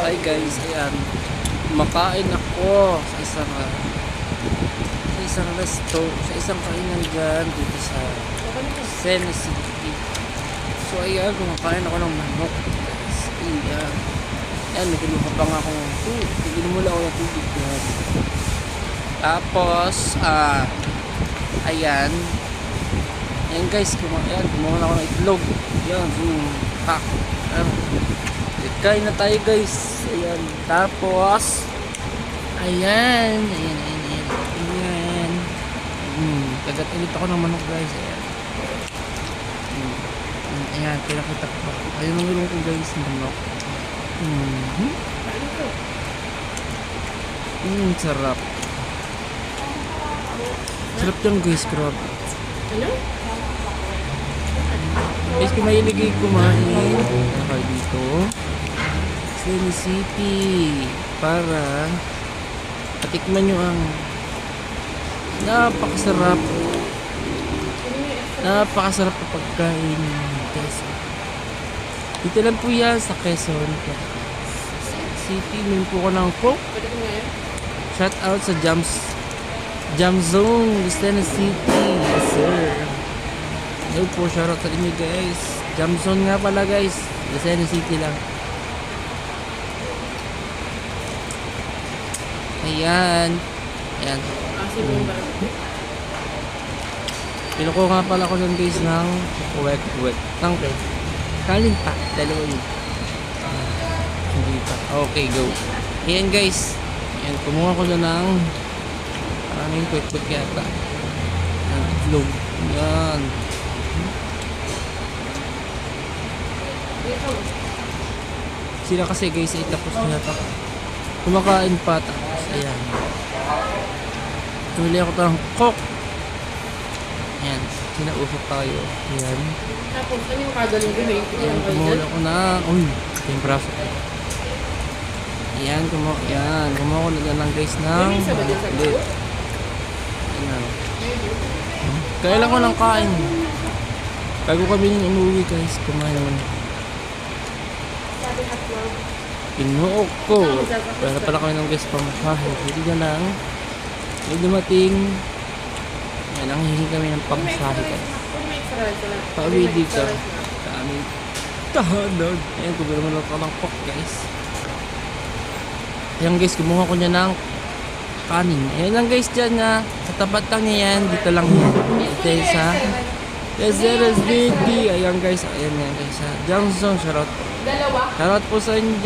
Hi guys, ayan. Makain ako sa isang resto, sa isang kainan dyan dito sa Sena City. So ayan, kumakain ako ng manok guys. Ayan. Ayan, naginuha pa nga ako ng tubig. Naginumula ako ng tubig yan. Tapos, ayan. Ayan guys, kumuha ako ng itlog. Ayan, pak. Kain na tayo guys. Ayan. Tapos ayan. Kagat ulit ako ng manok guys. Ayan. Ayan, pinakita ko pa. Ayun ang ilong ko guys, manok. Sarap. Sarap yan guys, grabe. Ano? Guys, kung mahilig kumain kayo dito Sena City para patikman nyo ang napakasarap na pagkain guys. Dito lang po yan sa Quezon City. Meron po ko ng Coke. Shout out sa Jam Zone Sena City. Yes sir. Hello po, shoutout sa inyo guys. Jam Zone nga pala guys. Sena City lang. Ayan. Ayan. Pinuko nga pala ko dun guys ng wet. Ng kanin pa. Dalawa yun. Hindi pa. Okay, go. Ayan guys. Ayan, kumuha ko dun ng maraming wet yata. Ng itlog. Ayan. Sila kasi guys ay tapos na yata kumakain pa. Tapos ayan, tumili ako ng Coke. Ayan, sinausap tayo. Ayan, Tapos ano yung kagaling gawin? kumuha ako na yung braso. Ayan, kumuha ko na lang guys ng ulit. Ayan, kailan ko ng kain bago kami nang umuwi guys. Kumain naman pinuok ko para pala kami ng guys pamasahe. Hindi na lang may dumating. Yan, nanghihingi kami ng pamasahe guys. Pauwi dito sa aming tahanan. Ayan, kubira mo lang ako ng Coke guys. Ayan guys, kumuha ko niya ng kanin. Ayan lang guys, dyan na sa tapat lang niya yan. Dito lang yan. Dito sa Sena City. Ayan guys, ayan guys. Johnson, shoutout po sa inyo.